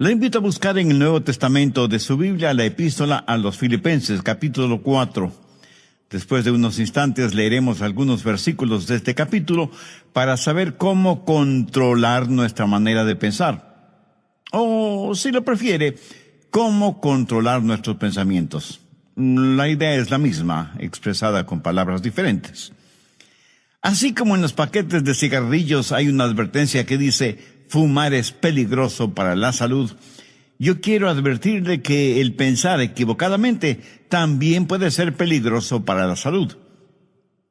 Le invito a buscar en el Nuevo Testamento de su Biblia la epístola a los Filipenses, capítulo 4. Después de unos instantes leeremos algunos versículos de este capítulo para saber cómo controlar nuestra manera de pensar. O, si lo prefiere, cómo controlar nuestros pensamientos. La idea es la misma, expresada con palabras diferentes. Así como en los paquetes de cigarrillos hay una advertencia que dice: fumar es peligroso para la salud, yo quiero advertirle que el pensar equivocadamente también puede ser peligroso para la salud.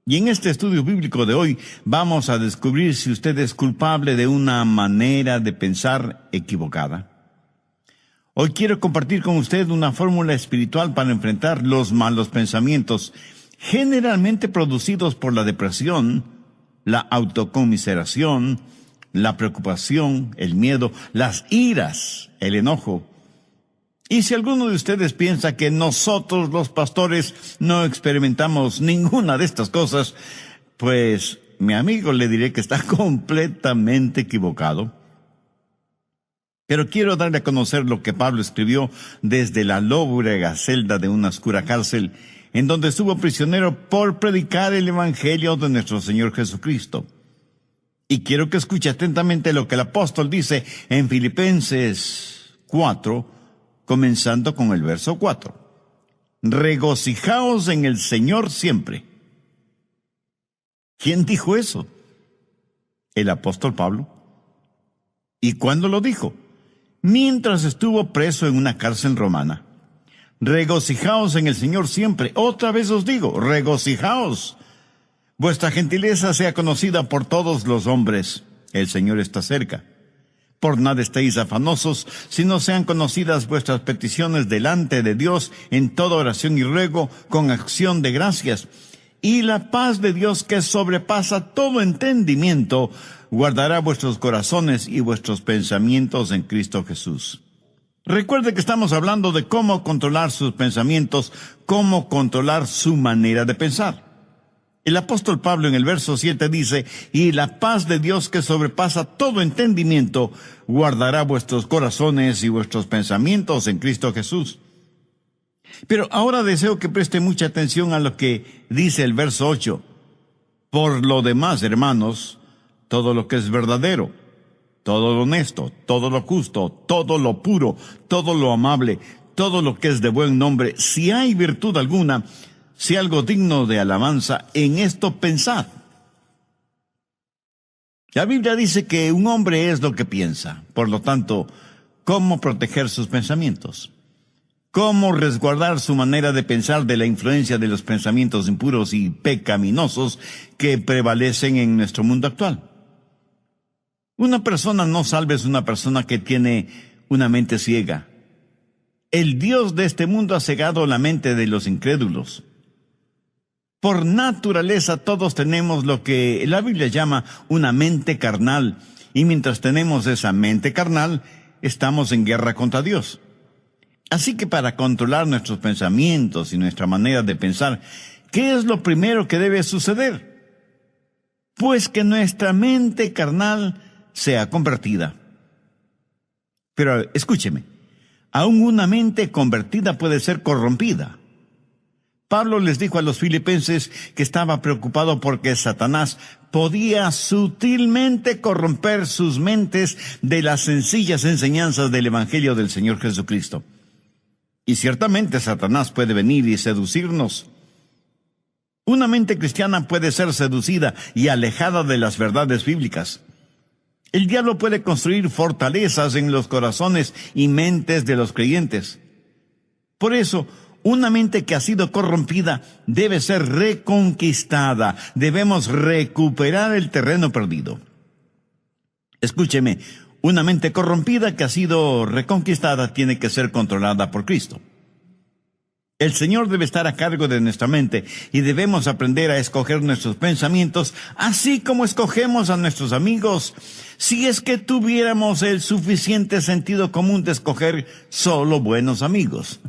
Y en este estudio bíblico de hoy vamos a descubrir si usted es culpable de una manera de pensar equivocada. Hoy quiero compartir con usted una fórmula espiritual para enfrentar los malos pensamientos, generalmente producidos por la depresión, la autocomiseración, la preocupación, el miedo, las iras, el enojo. Y si alguno de ustedes piensa que nosotros los pastores no experimentamos ninguna de estas cosas, pues mi amigo le diré que está completamente equivocado. Pero quiero darle a conocer lo que Pablo escribió desde la lóbrega celda de una oscura cárcel, en donde estuvo prisionero por predicar el Evangelio de nuestro Señor Jesucristo. Y quiero que escuche atentamente lo que el apóstol dice en Filipenses 4, comenzando con el verso 4. Regocijaos en el Señor siempre. ¿Quién dijo eso? El apóstol Pablo. ¿Y cuándo lo dijo? Mientras estuvo preso en una cárcel romana. Regocijaos en el Señor siempre. Otra vez os digo, regocijaos. Vuestra gentileza sea conocida por todos los hombres. El Señor está cerca. Por nada estéis afanosos, sino sean conocidas vuestras peticiones delante de Dios en toda oración y ruego con acción de gracias. Y la paz de Dios, que sobrepasa todo entendimiento, guardará vuestros corazones y vuestros pensamientos en Cristo Jesús. Recuerde que estamos hablando de cómo controlar sus pensamientos, cómo controlar su manera de pensar. El apóstol Pablo en el verso 7 dice: y la paz de Dios, que sobrepasa todo entendimiento, guardará vuestros corazones y vuestros pensamientos en Cristo Jesús. Pero ahora deseo que preste mucha atención a lo que dice el verso 8. Por lo demás, hermanos, todo lo que es verdadero, todo lo honesto, todo lo justo, todo lo puro, todo lo amable, todo lo que es de buen nombre, si hay virtud alguna, si algo digno de alabanza, en esto pensad. La Biblia dice que un hombre es lo que piensa. Por lo tanto, ¿cómo proteger sus pensamientos? ¿Cómo resguardar su manera de pensar de la influencia de los pensamientos impuros y pecaminosos que prevalecen en nuestro mundo actual? Una persona no salva es una persona que tiene una mente ciega. El Dios de este mundo ha cegado la mente de los incrédulos. Por naturaleza todos tenemos lo que la Biblia llama una mente carnal, y mientras tenemos esa mente carnal, estamos en guerra contra Dios. Así que para controlar nuestros pensamientos y nuestra manera de pensar, ¿qué es lo primero que debe suceder? Pues que nuestra mente carnal sea convertida. Pero escúcheme, aún una mente convertida puede ser corrompida. Pablo les dijo a los filipenses que estaba preocupado porque Satanás podía sutilmente corromper sus mentes de las sencillas enseñanzas del Evangelio del Señor Jesucristo. Y ciertamente Satanás puede venir y seducirnos. Una mente cristiana puede ser seducida y alejada de las verdades bíblicas. El diablo puede construir fortalezas en los corazones y mentes de los creyentes. Por eso, una mente que ha sido corrompida debe ser reconquistada. Debemos recuperar el terreno perdido. Escúcheme, una mente corrompida que ha sido reconquistada tiene que ser controlada por Cristo. El Señor debe estar a cargo de nuestra mente y debemos aprender a escoger nuestros pensamientos, así como escogemos a nuestros amigos, si es que tuviéramos el suficiente sentido común de escoger solo buenos amigos.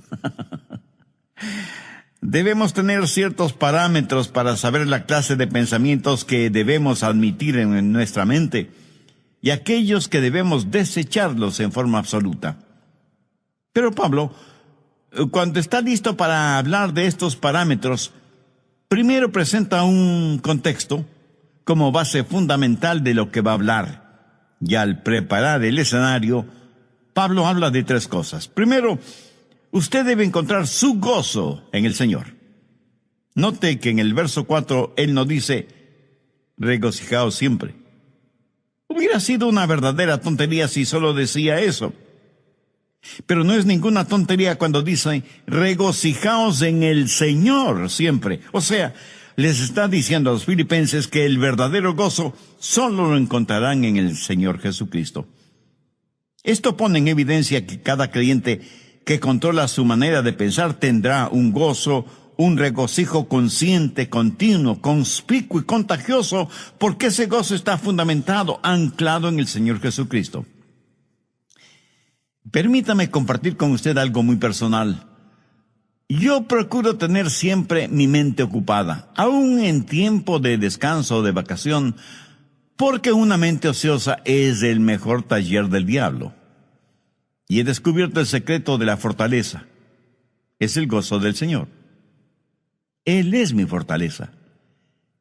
Debemos tener ciertos parámetros para saber la clase de pensamientos que debemos admitir en nuestra mente y aquellos que debemos desecharlos en forma absoluta. Pero Pablo, cuando está listo para hablar de estos parámetros, primero presenta un contexto como base fundamental de lo que va a hablar. Y al preparar el escenario, Pablo habla de tres cosas. Primero, usted debe encontrar su gozo en el Señor. Note que en el verso 4 él no dice, regocijaos siempre. Hubiera sido una verdadera tontería si solo decía eso. Pero no es ninguna tontería cuando dice, regocijaos en el Señor siempre. O sea, les está diciendo a los filipenses que el verdadero gozo solo lo encontrarán en el Señor Jesucristo. Esto pone en evidencia que cada creyente que controla su manera de pensar tendrá un gozo, un regocijo consciente, continuo, conspicuo y contagioso, porque ese gozo está fundamentado, anclado en el Señor Jesucristo. Permítame compartir con usted algo muy personal. Yo procuro tener siempre mi mente ocupada, aún en tiempo de descanso o de vacación, porque una mente ociosa es el mejor taller del diablo. Y he descubierto el secreto de la fortaleza. Es el gozo del Señor. Él es mi fortaleza.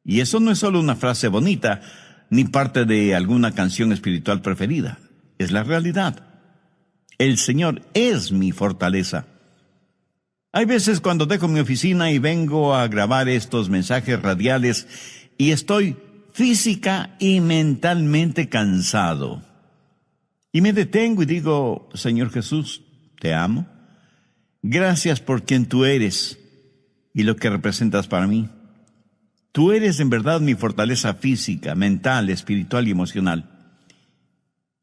Y eso no es solo una frase bonita, ni parte de alguna canción espiritual preferida. Es la realidad. El Señor es mi fortaleza. Hay veces cuando dejo mi oficina y vengo a grabar estos mensajes radiales y estoy física y mentalmente cansado. Y me detengo y digo, Señor Jesús, te amo. Gracias por quien tú eres y lo que representas para mí. Tú eres en verdad mi fortaleza física, mental, espiritual y emocional.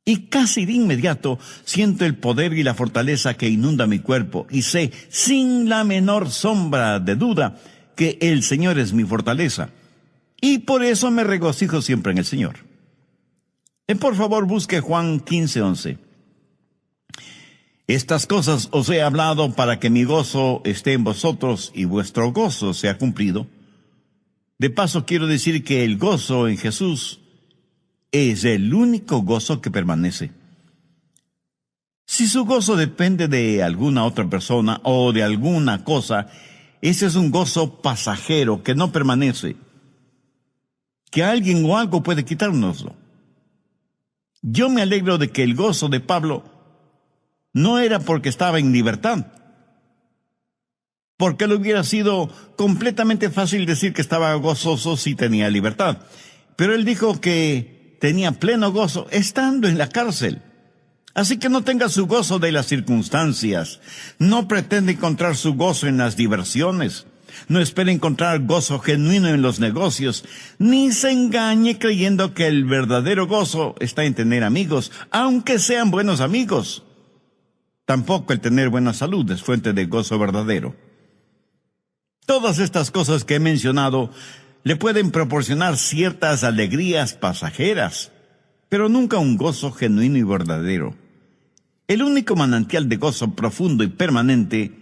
Y casi de inmediato siento el poder y la fortaleza que inunda mi cuerpo y sé, sin la menor sombra de duda, que el Señor es mi fortaleza. Y por eso me regocijo siempre en el Señor. Por favor, busque Juan 15:11. Estas cosas os he hablado para que mi gozo esté en vosotros y vuestro gozo sea cumplido. De paso, quiero decir que el gozo en Jesús es el único gozo que permanece. Si su gozo depende de alguna otra persona o de alguna cosa, ese es un gozo pasajero que no permanece, que alguien o algo puede quitárnoslo. Yo me alegro de que el gozo de Pablo no era porque estaba en libertad, porque le hubiera sido completamente fácil decir que estaba gozoso si tenía libertad. Pero él dijo que tenía pleno gozo estando en la cárcel. Así que no tenga su gozo de las circunstancias. No pretende encontrar su gozo en las diversiones. No espere encontrar gozo genuino en los negocios. Ni se engañe creyendo que el verdadero gozo está en tener amigos, aunque sean buenos amigos. Tampoco el tener buena salud es fuente de gozo verdadero. Todas estas cosas que he mencionado le pueden proporcionar ciertas alegrías pasajeras, pero nunca un gozo genuino y verdadero. El único manantial de gozo profundo y permanente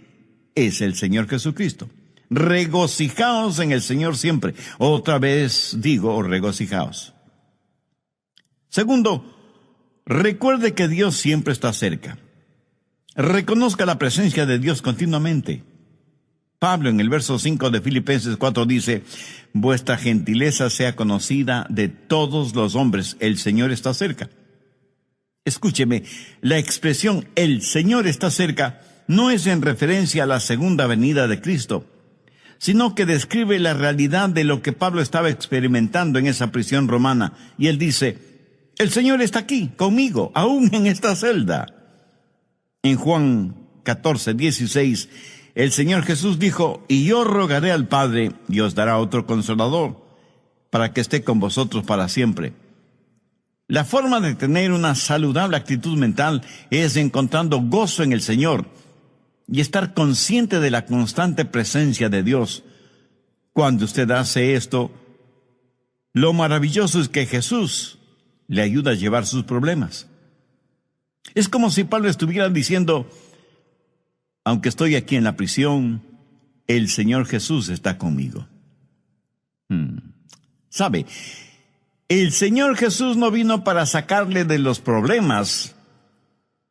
es el Señor Jesucristo. Regocijaos en el Señor siempre. Otra vez digo, regocijaos. Segundo, recuerde que Dios siempre está cerca. Reconozca la presencia de Dios continuamente. Pablo en el verso 5 de Filipenses 4 dice, vuestra gentileza sea conocida de todos los hombres, el Señor está cerca. Escúcheme, la expresión el Señor está cerca no es en referencia a la segunda venida de Cristo, sino que describe la realidad de lo que Pablo estaba experimentando en esa prisión romana. Y él dice, el Señor está aquí, conmigo, aún en esta celda. En Juan 14:16, el Señor Jesús dijo, y yo rogaré al Padre, y os dará otro consolador, para que esté con vosotros para siempre. La forma de tener una saludable actitud mental es encontrando gozo en el Señor y estar consciente de la constante presencia de Dios. Cuando usted hace esto, lo maravilloso es que Jesús le ayuda a llevar sus problemas. Es como si Pablo estuviera diciendo, aunque estoy aquí en la prisión, el Señor Jesús está conmigo. ¿Sabe? El Señor Jesús no vino para sacarle de los problemas,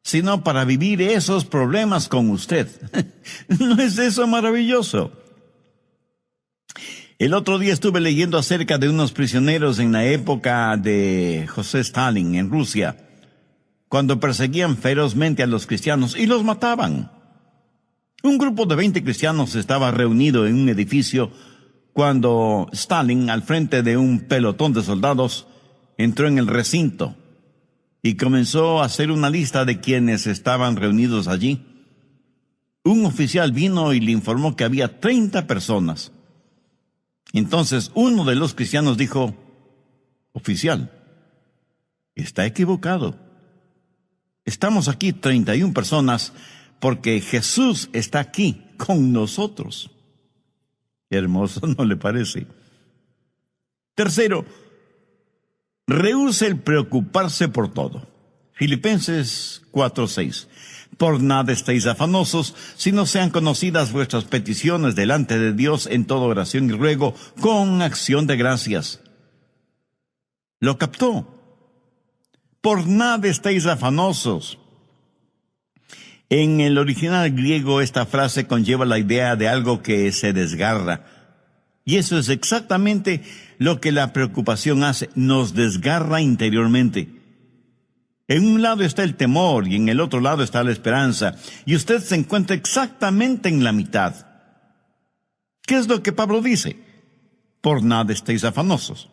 sino para vivir esos problemas con usted. ¿No es eso maravilloso? El otro día estuve leyendo acerca de unos prisioneros en la época de José Stalin en Rusia, cuando perseguían ferozmente a los cristianos y los mataban. Un grupo de 20 cristianos estaba reunido en un edificio cuando Stalin, al frente de un pelotón de soldados, entró en el recinto y comenzó a hacer una lista de quienes estaban reunidos allí. Un oficial vino y le informó que había 30 personas. Entonces uno de los cristianos dijo: oficial, está equivocado. Estamos aquí 31 personas porque Jesús está aquí con nosotros. Hermoso, ¿no le parece? Tercero, rehúse el preocuparse por todo. Filipenses 4:6. Por nada estéis afanosos, sino sean conocidas vuestras peticiones delante de Dios en toda oración y ruego, con acción de gracias. ¿Lo captó? Por nada estéis afanosos. En el original griego esta frase conlleva la idea de algo que se desgarra. Y eso es exactamente lo que la preocupación hace, nos desgarra interiormente. En un lado está el temor y en el otro lado está la esperanza, y usted se encuentra exactamente en la mitad. ¿Qué es lo que Pablo dice? Por nada estéis afanosos.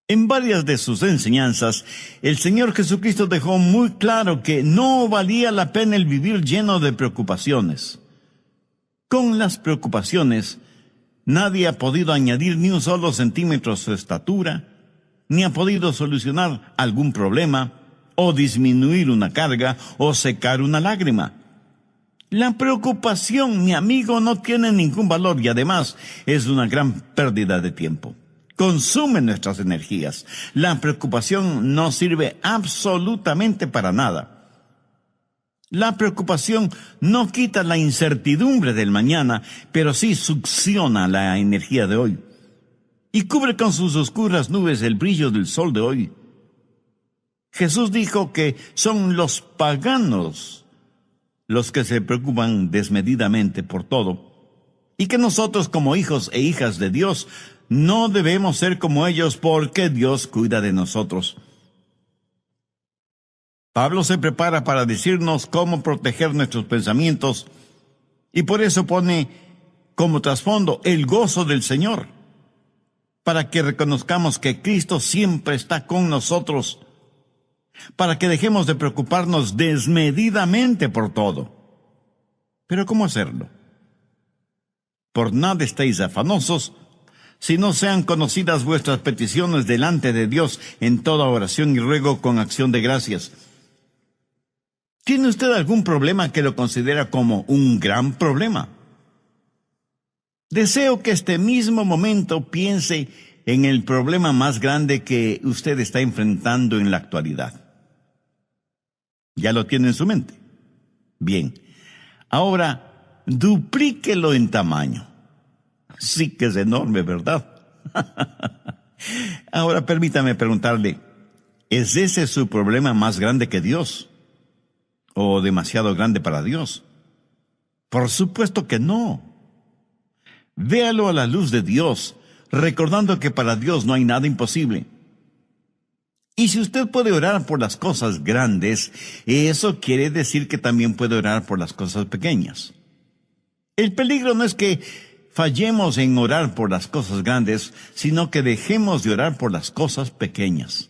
En varias de sus enseñanzas, el Señor Jesucristo dejó muy claro que no valía la pena el vivir lleno de preocupaciones. Con las preocupaciones, nadie ha podido añadir ni un solo centímetro a su estatura, ni ha podido solucionar algún problema, o disminuir una carga, o secar una lágrima. La preocupación, mi amigo, no tiene ningún valor y además es una gran pérdida de tiempo. Consume nuestras energías. La preocupación no sirve absolutamente para nada. La preocupación no quita la incertidumbre del mañana, pero sí succiona la energía de hoy y cubre con sus oscuras nubes el brillo del sol de hoy. Jesús dijo que son los paganos los que se preocupan desmedidamente por todo, y que nosotros como hijos e hijas de Dios no debemos ser como ellos porque Dios cuida de nosotros. Pablo se prepara para decirnos cómo proteger nuestros pensamientos y por eso pone como trasfondo el gozo del Señor, para que reconozcamos que Cristo siempre está con nosotros, para que dejemos de preocuparnos desmedidamente por todo. ¿Pero cómo hacerlo? Por nada estéis afanosos, si no sean conocidas vuestras peticiones delante de Dios en toda oración y ruego con acción de gracias. ¿Tiene usted algún problema que lo considera como un gran problema? Deseo que este mismo momento piense en el problema más grande que usted está enfrentando en la actualidad. ¿Ya lo tiene en su mente? Bien. Ahora, duplíquelo en tamaño. Sí que es enorme, ¿verdad? Ahora permítame preguntarle, ¿es ese su problema más grande que Dios? ¿O demasiado grande para Dios? Por supuesto que no. Véalo a la luz de Dios, recordando que para Dios no hay nada imposible. Y si usted puede orar por las cosas grandes, eso quiere decir que también puede orar por las cosas pequeñas. El peligro no es que fallemos en orar por las cosas grandes, sino que dejemos de orar por las cosas pequeñas.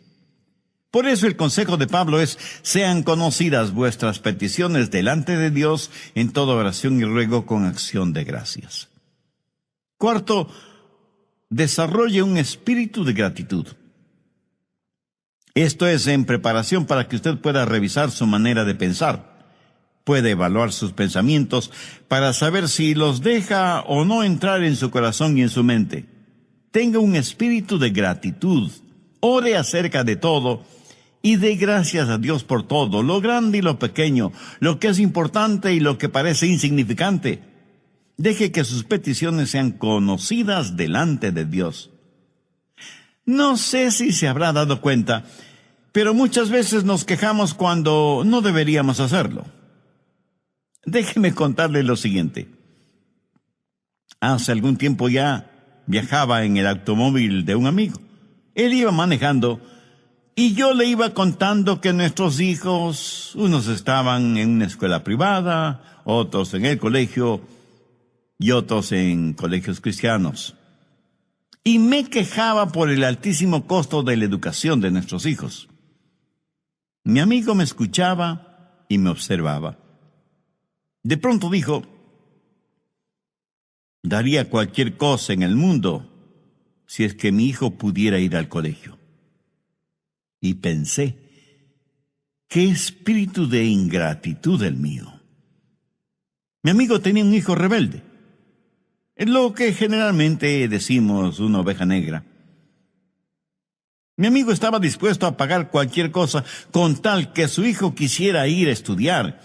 Por eso el consejo de Pablo es: sean conocidas vuestras peticiones delante de Dios en toda oración y ruego con acción de gracias. Cuarto, desarrolle un espíritu de gratitud. Esto es en preparación para que usted pueda revisar su manera de pensar. Puede evaluar sus pensamientos para saber si los deja o no entrar en su corazón y en su mente. Tenga un espíritu de gratitud. Ore acerca de todo y dé gracias a Dios por todo, lo grande y lo pequeño, lo que es importante y lo que parece insignificante. Deje que sus peticiones sean conocidas delante de Dios. No sé si se habrá dado cuenta, Pero muchas veces nos quejamos cuando no deberíamos hacerlo. Déjeme contarle lo siguiente. Hace algún tiempo ya viajaba en el automóvil de un amigo. Él iba manejando y yo le iba contando que nuestros hijos, unos estaban en una escuela privada, otros en el colegio y otros en colegios cristianos. Y me quejaba por el altísimo costo de la educación de nuestros hijos. Mi amigo me escuchaba y me observaba. De pronto dijo: daría cualquier cosa en el mundo si es que mi hijo pudiera ir al colegio. Y pensé, qué espíritu de ingratitud el mío. Mi amigo tenía un hijo rebelde, lo que generalmente decimos una oveja negra. Mi amigo estaba dispuesto a pagar cualquier cosa con tal que su hijo quisiera ir a estudiar.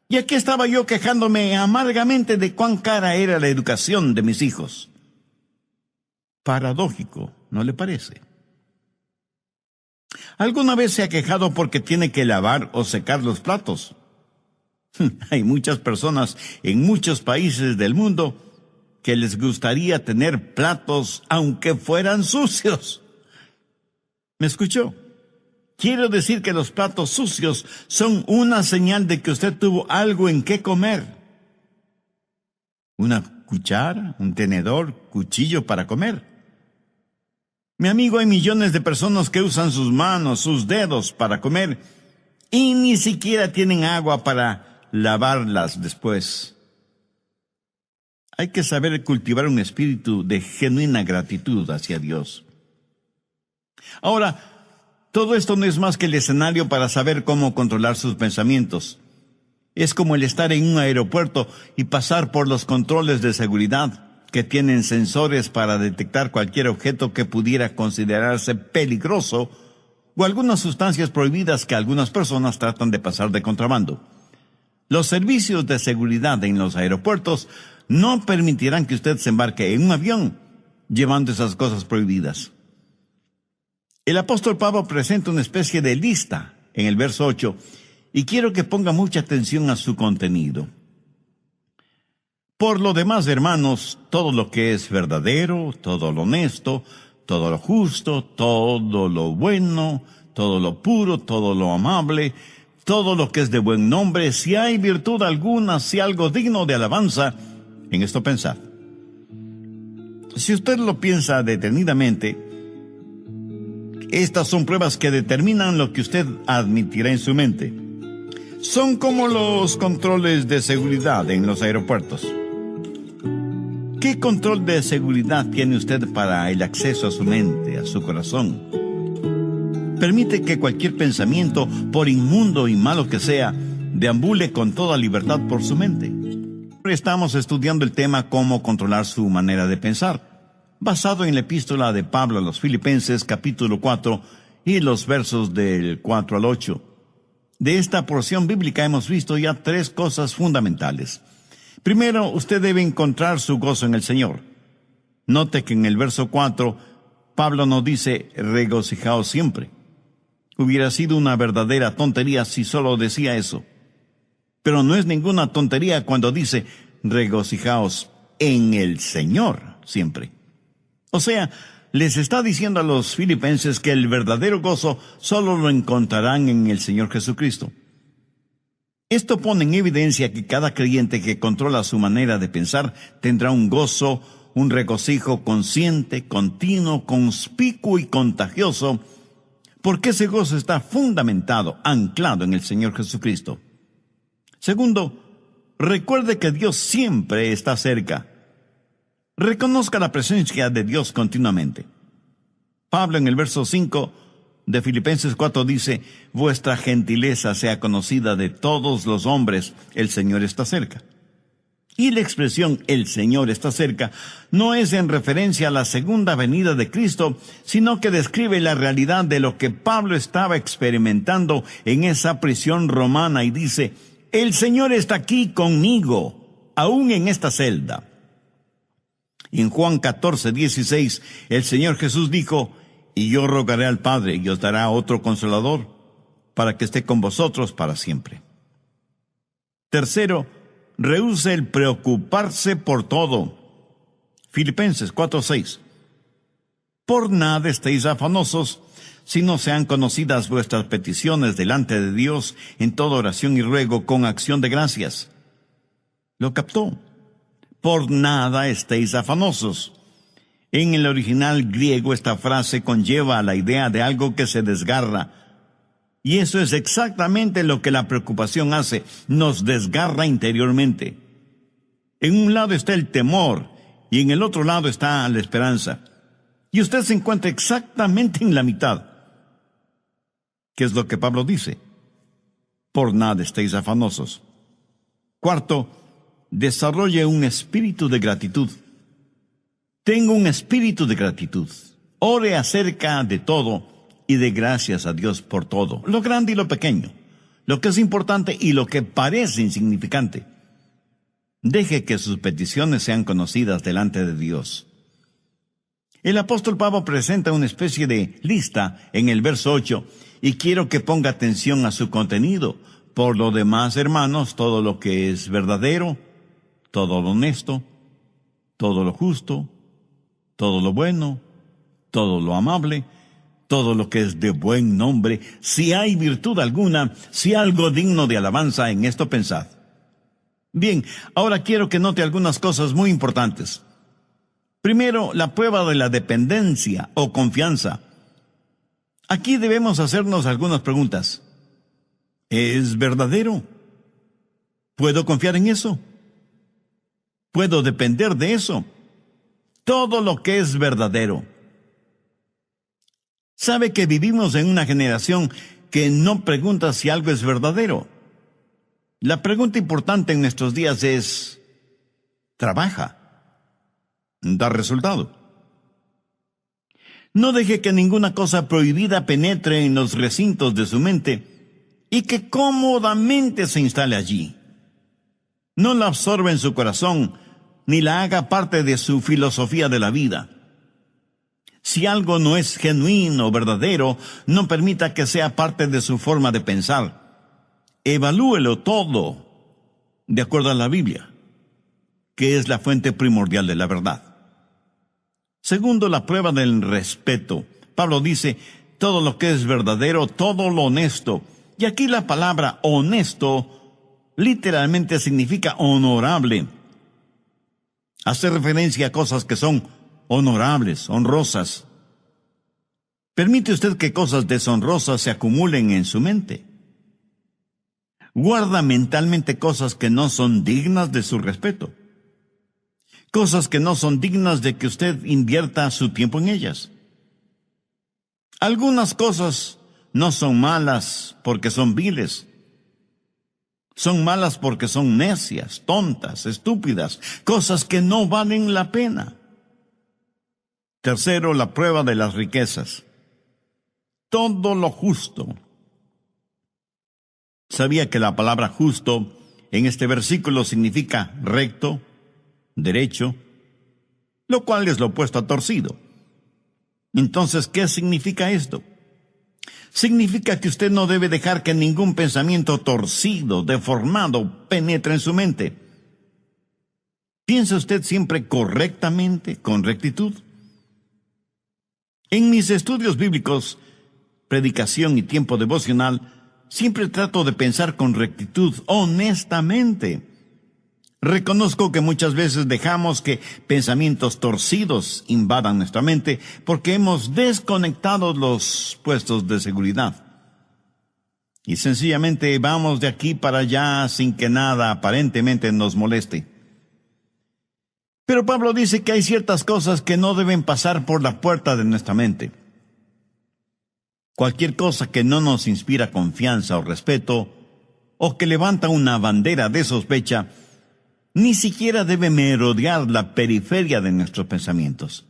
Y aquí estaba yo quejándome amargamente de cuán cara era la educación de mis hijos. Paradójico, ¿no le parece? ¿Alguna vez se ha quejado porque tiene que lavar o secar los platos? Hay muchas personas en muchos países del mundo que les gustaría tener platos aunque fueran sucios. ¿Me escuchó? Quiero decir que los platos sucios son una señal de que usted tuvo algo en qué comer. Una cuchara, un tenedor, cuchillo para comer. Mi amigo, hay millones de personas que usan sus manos, sus dedos para comer y ni siquiera tienen agua para lavarlas después. Hay que saber cultivar un espíritu de genuina gratitud hacia Dios. Ahora, todo esto no es más que el escenario para saber cómo controlar sus pensamientos. Es como el estar en un aeropuerto y pasar por los controles de seguridad que tienen sensores para detectar cualquier objeto que pudiera considerarse peligroso o algunas sustancias prohibidas que algunas personas tratan de pasar de contrabando. Los servicios de seguridad en los aeropuertos no permitirán que usted se embarque en un avión llevando esas cosas prohibidas. El apóstol Pablo presenta una especie de lista en el verso 8 y quiero que ponga mucha atención a su contenido. Por lo demás, hermanos, todo lo que es verdadero, todo lo honesto, todo lo justo, todo lo bueno, todo lo puro, todo lo amable, todo lo que es de buen nombre, si hay virtud alguna, si algo digno de alabanza, en esto pensad. Si usted lo piensa detenidamente, estas son pruebas que determinan lo que usted admitirá en su mente. Son como los controles de seguridad en los aeropuertos. ¿Qué control de seguridad tiene usted para el acceso a su mente, a su corazón? Permite que cualquier pensamiento, por inmundo y malo que sea, deambule con toda libertad por su mente. Estamos estudiando el tema cómo controlar su manera de pensar, basado en la epístola de Pablo a los Filipenses, capítulo 4, y los versos del 4 al 8. De esta porción bíblica hemos visto ya 3 cosas fundamentales. Primero, usted debe encontrar su gozo en el Señor. Note que en el verso 4, Pablo nos dice, regocijaos siempre. Hubiera sido una verdadera tontería si solo decía eso. Pero no es ninguna tontería cuando dice, regocijaos en el Señor siempre. O sea, les está diciendo a los filipenses que el verdadero gozo solo lo encontrarán en el Señor Jesucristo. Esto pone en evidencia que cada creyente que controla su manera de pensar tendrá un gozo, un regocijo consciente, continuo, conspicuo y contagioso, porque ese gozo está fundamentado, anclado en el Señor Jesucristo. Segundo, recuerde que Dios siempre está cerca. Reconozca la presencia de Dios continuamente. Pablo en el verso 5 de Filipenses 4 dice, vuestra gentileza sea conocida de todos los hombres, el Señor está cerca. Y la expresión el Señor está cerca no es en referencia a la segunda venida de Cristo, sino que describe la realidad de lo que Pablo estaba experimentando en esa prisión romana y dice, el Señor está aquí conmigo, aún en esta celda. En Juan 14:16, el Señor Jesús dijo, y yo rogaré al Padre y os dará otro consolador para que esté con vosotros para siempre. Tercero, rehúse el preocuparse por todo. Filipenses 4:6. Por nada estéis afanosos, si no sean conocidas vuestras peticiones delante de Dios en toda oración y ruego con acción de gracias. ¿Lo captó? Por nada estéis afanosos. En el original griego esta frase conlleva la idea de algo que se desgarra. Y eso es exactamente lo que la preocupación hace, nos desgarra interiormente. En un lado está el temor y en el otro lado está la esperanza. Y usted se encuentra exactamente en la mitad. ¿Qué es lo que Pablo dice? Por nada estéis afanosos. Cuarto, desarrolle un espíritu de gratitud. Tenga un espíritu de gratitud. Ore acerca de todo y de gracias a Dios por todo, lo grande y lo pequeño, lo que es importante y lo que parece insignificante. Deje que sus peticiones sean conocidas delante de Dios. El apóstol Pablo presenta una especie de lista en el verso 8 y quiero que ponga atención a su contenido. Por lo demás, hermanos, todo lo que es verdadero, todo lo honesto, todo lo justo, todo lo bueno, todo lo amable, todo lo que es de buen nombre, si hay virtud alguna, si algo digno de alabanza, en esto pensad. Bien, ahora quiero que note algunas cosas muy importantes. Primero, la prueba de la dependencia o confianza. Aquí debemos hacernos algunas preguntas. ¿Es verdadero? ¿Puedo confiar en eso? ¿Puedo depender de eso? Todo lo que es verdadero. ¿Sabe que vivimos en una generación que no pregunta si algo es verdadero? La pregunta importante en nuestros días es, ¿trabaja? ¿Da resultado? No deje que ninguna cosa prohibida penetre en los recintos de su mente y que cómodamente se instale allí. No la absorba en su corazón, ni la haga parte de su filosofía de la vida. Si algo no es genuino o verdadero, no permita que sea parte de su forma de pensar. Evalúelo todo de acuerdo a la Biblia, que es la fuente primordial de la verdad. Segundo, la prueba del respeto. Pablo dice, todo lo que es verdadero, todo lo honesto. Y aquí la palabra honesto literalmente significa honorable. Hace referencia a cosas que son honorables, honrosas. ¿Permite usted que cosas deshonrosas se acumulen en su mente? Guarda mentalmente cosas que no son dignas de su respeto. Cosas que no son dignas de que usted invierta su tiempo en ellas. Algunas cosas no son malas porque son viles. Son malas porque son necias, tontas, estúpidas, cosas que no valen la pena. Tercero, la prueba de las riquezas. Todo lo justo. ¿Sabía que la palabra justo en este versículo significa recto, derecho, lo cual es lo opuesto a torcido? Entonces, ¿qué significa esto? Significa que usted no debe dejar que ningún pensamiento torcido, deformado, penetre en su mente. ¿Piensa usted siempre correctamente, con rectitud? En mis estudios bíblicos, predicación y tiempo devocional, siempre trato de pensar con rectitud, honestamente. Reconozco que muchas veces dejamos que pensamientos torcidos invadan nuestra mente porque hemos desconectado los puestos de seguridad. Y sencillamente vamos de aquí para allá sin que nada aparentemente nos moleste. Pero Pablo dice que hay ciertas cosas que no deben pasar por la puerta de nuestra mente. Cualquier cosa que no nos inspira confianza o respeto, o que levanta una bandera de sospecha, ni siquiera debe merodear la periferia de nuestros pensamientos.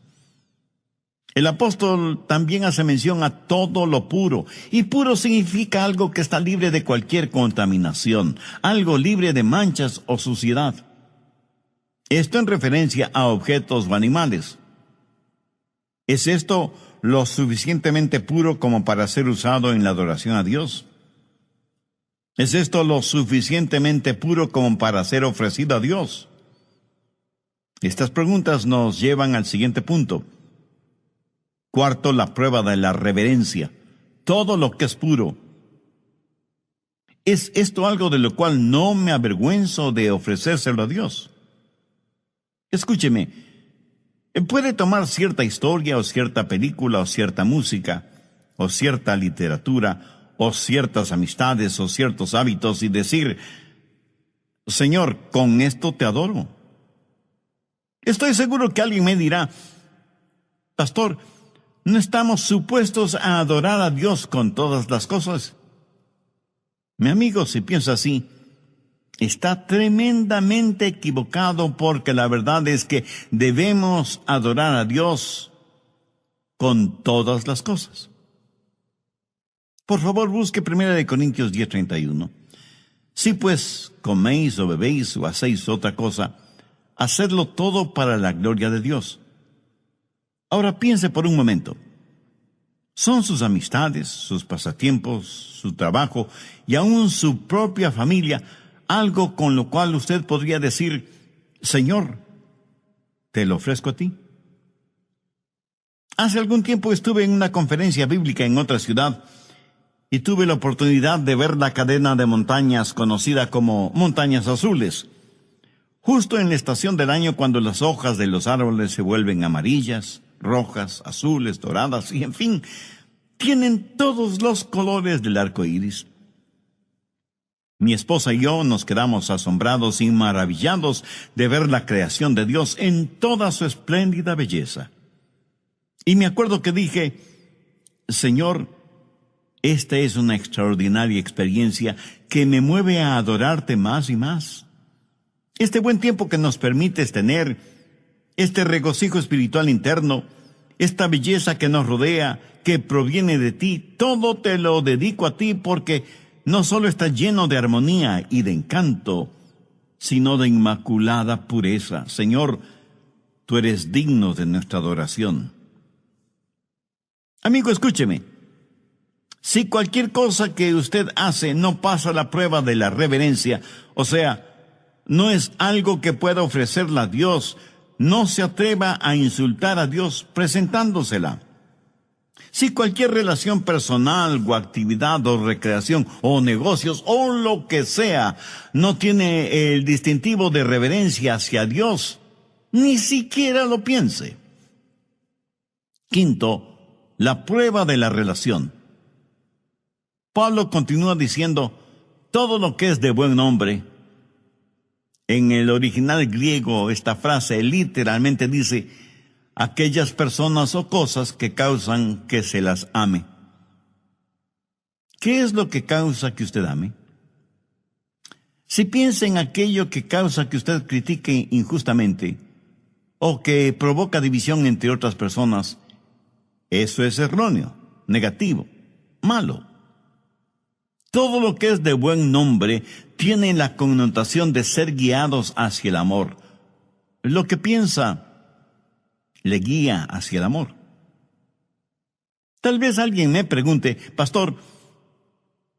El apóstol también hace mención a todo lo puro, y puro significa algo que está libre de cualquier contaminación, algo libre de manchas o suciedad. Esto en referencia a objetos o animales. ¿Es esto lo suficientemente puro como para ser usado en la adoración a Dios? ¿Es esto lo suficientemente puro como para ser ofrecido a Dios? Estas preguntas nos llevan al siguiente punto. Cuarto, la prueba de la reverencia. Todo lo que es puro. ¿Es esto algo de lo cual no me avergüenzo de ofrecérselo a Dios? Escúcheme, puede tomar cierta historia o cierta película o cierta música o cierta literatura o ciertas amistades o ciertos hábitos y decir, Señor, con esto te adoro. Estoy seguro que alguien me dirá, Pastor, ¿no estamos supuestos a adorar a Dios con todas las cosas? Mi amigo, si piensa así, está tremendamente equivocado, porque la verdad es que debemos adorar a Dios con todas las cosas. Por favor, busque 1 Corintios 10:31. Si pues coméis o bebéis o hacéis otra cosa, hacedlo todo para la gloria de Dios. Ahora piense por un momento. ¿Son sus amistades, sus pasatiempos, su trabajo y aún su propia familia algo con lo cual usted podría decir, Señor, te lo ofrezco a ti? Hace algún tiempo estuve en una conferencia bíblica en otra ciudad y tuve la oportunidad de ver la cadena de montañas conocida como Montañas Azules. Justo en la estación del año cuando las hojas de los árboles se vuelven amarillas, rojas, azules, doradas y en fin, tienen todos los colores del arco iris. Mi esposa y yo nos quedamos asombrados y maravillados de ver la creación de Dios en toda su espléndida belleza. Y me acuerdo que dije, Señor, esta es una extraordinaria experiencia que me mueve a adorarte más y más. Este buen tiempo que nos permites tener, este regocijo espiritual interno, esta belleza que nos rodea, que proviene de ti, todo te lo dedico a ti porque no solo está lleno de armonía y de encanto, sino de inmaculada pureza. Señor, tú eres digno de nuestra adoración. Amigo, escúcheme. Si cualquier cosa que usted hace no pasa la prueba de la reverencia, o sea, no es algo que pueda ofrecerle a Dios, no se atreva a insultar a Dios presentándosela. Si cualquier relación personal o actividad o recreación o negocios o lo que sea no tiene el distintivo de reverencia hacia Dios, ni siquiera lo piense. Quinto, la prueba de la relación. Pablo continúa diciendo, todo lo que es de buen nombre. En el original griego, esta frase literalmente dice, aquellas personas o cosas que causan que se las ame. ¿Qué es lo que causa que usted ame? Si piensa en aquello que causa que usted critique injustamente o que provoca división entre otras personas, eso es erróneo, negativo, malo. Todo lo que es de buen nombre tiene la connotación de ser guiados hacia el amor. Lo que piensa le guía hacia el amor. Tal vez alguien me pregunte, Pastor,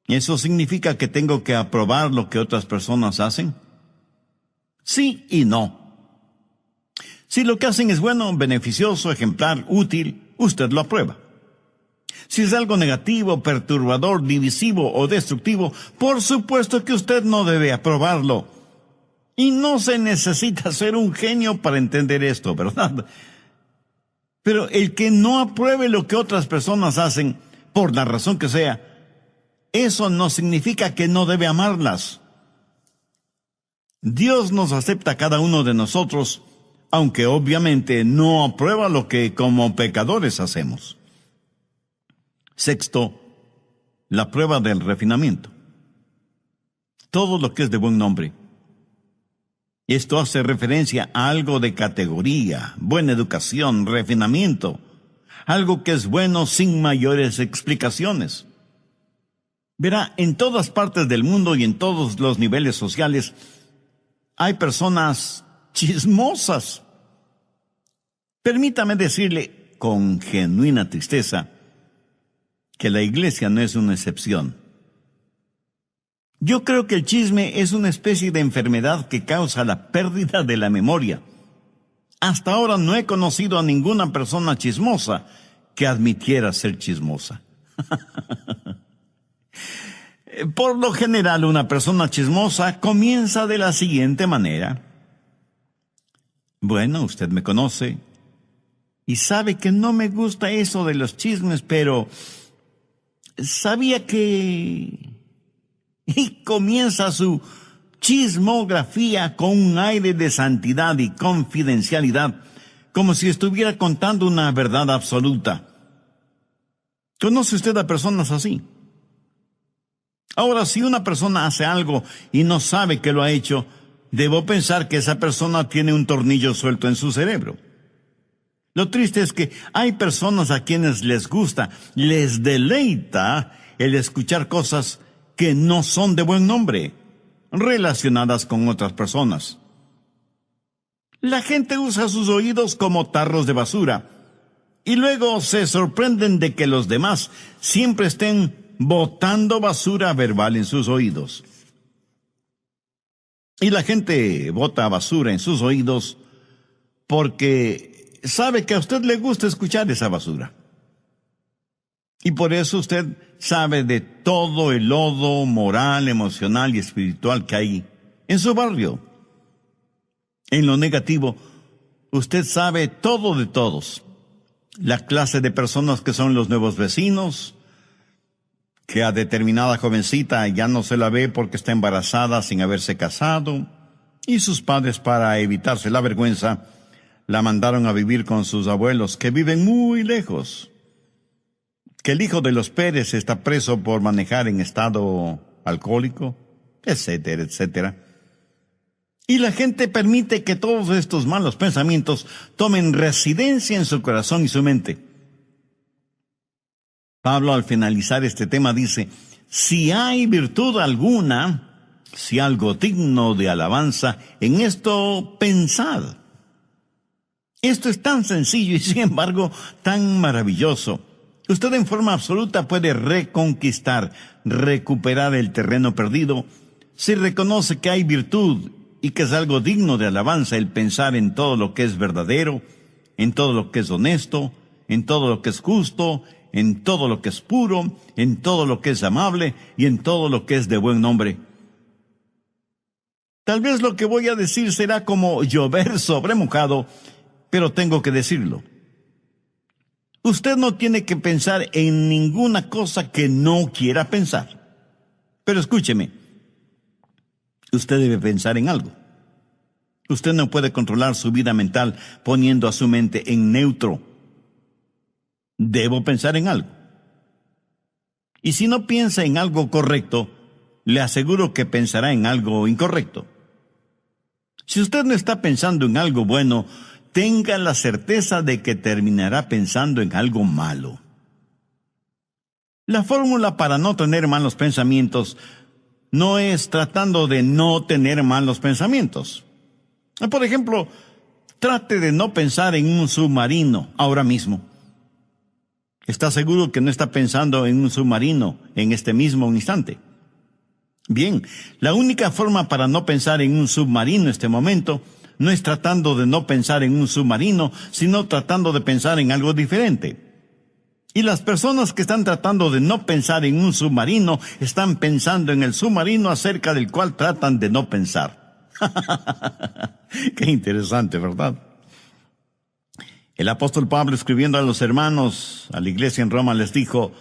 ¿eso significa que tengo que aprobar lo que otras personas hacen? Sí y no. Si lo que hacen es bueno, beneficioso, ejemplar, útil, usted lo aprueba. Si es algo negativo, perturbador, divisivo o destructivo, por supuesto que usted no debe aprobarlo. Y no se necesita ser un genio para entender esto, ¿verdad? Pero el que no apruebe lo que otras personas hacen, por la razón que sea, eso no significa que no debe amarlas. Dios nos acepta a cada uno de nosotros, aunque obviamente no aprueba lo que como pecadores hacemos. Sexto, la prueba del refinamiento. Todo lo que es de buen nombre. Esto hace referencia a algo de categoría, buena educación, refinamiento, algo que es bueno sin mayores explicaciones. Verá, en todas partes del mundo y en todos los niveles sociales hay personas chismosas. Permítame decirle, con genuina tristeza que la iglesia no es una excepción. Yo creo que el chisme es una especie de enfermedad que causa la pérdida de la memoria. Hasta ahora no he conocido a ninguna persona chismosa que admitiera ser chismosa. Por lo general, una persona chismosa comienza de la siguiente manera. Bueno, usted me conoce y sabe que no me gusta eso de los chismes, pero sabía que... Y comienza su chismografía con un aire de santidad y confidencialidad, como si estuviera contando una verdad absoluta. ¿Conoce usted a personas así? Ahora, si una persona hace algo y no sabe que lo ha hecho, debo pensar que esa persona tiene un tornillo suelto en su cerebro. Lo triste es que hay personas a quienes les gusta, les deleita el escuchar cosas que no son de buen nombre, relacionadas con otras personas. La gente usa sus oídos como tarros de basura y luego se sorprenden de que los demás siempre estén botando basura verbal en sus oídos. Y la gente bota basura en sus oídos porque sabe que a usted le gusta escuchar esa basura. Y por eso usted sabe de todo el lodo moral, emocional y espiritual que hay en su barrio. En lo negativo, usted sabe todo de todos. La clase de personas que son los nuevos vecinos, que a determinada jovencita ya no se la ve porque está embarazada sin haberse casado, y sus padres, para evitarse la vergüenza, la mandaron a vivir con sus abuelos, que viven muy lejos. Que el hijo de los Pérez está preso por manejar en estado alcohólico, etcétera, etcétera. Y la gente permite que todos estos malos pensamientos tomen residencia en su corazón y su mente. Pablo, al finalizar este tema, dice: si hay virtud alguna, si algo digno de alabanza, en esto pensad. Esto es tan sencillo y sin embargo tan maravilloso. Usted en forma absoluta puede reconquistar, recuperar el terreno perdido si reconoce que hay virtud y que es algo digno de alabanza el pensar en todo lo que es verdadero, en todo lo que es honesto, en todo lo que es justo, en todo lo que es puro, en todo lo que es amable y en todo lo que es de buen nombre. Tal vez lo que voy a decir será como llover sobre mojado, pero tengo que decirlo. Usted no tiene que pensar en ninguna cosa que no quiera pensar. Pero escúcheme, usted debe pensar en algo. Usted no puede controlar su vida mental poniendo a su mente en neutro. Debo pensar en algo. Y si no piensa en algo correcto, le aseguro que pensará en algo incorrecto. Si usted no está pensando en algo bueno, tenga la certeza de que terminará pensando en algo malo. La fórmula para no tener malos pensamientos no es tratando de no tener malos pensamientos. Por ejemplo, trate de no pensar en un submarino ahora mismo. ¿Está seguro que no está pensando en un submarino en este mismo instante? Bien, la única forma para no pensar en un submarino en este momento no es tratando de no pensar en un submarino, sino tratando de pensar en algo diferente. Y las personas que están tratando de no pensar en un submarino, están pensando en el submarino acerca del cual tratan de no pensar. Qué interesante, ¿verdad? El apóstol Pablo, escribiendo a los hermanos, a la iglesia en Roma, les dijo: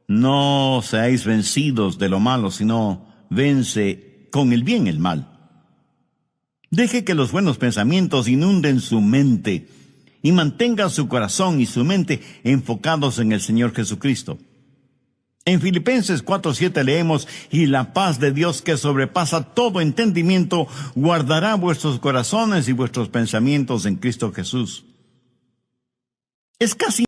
no seáis vencidos de lo malo, sino vence con el bien el mal. Deje que los buenos pensamientos inunden su mente y mantenga su corazón y su mente enfocados en el Señor Jesucristo. En Filipenses 4:7 leemos: y la paz de Dios, que sobrepasa todo entendimiento, guardará vuestros corazones y vuestros pensamientos en Cristo Jesús. Es casi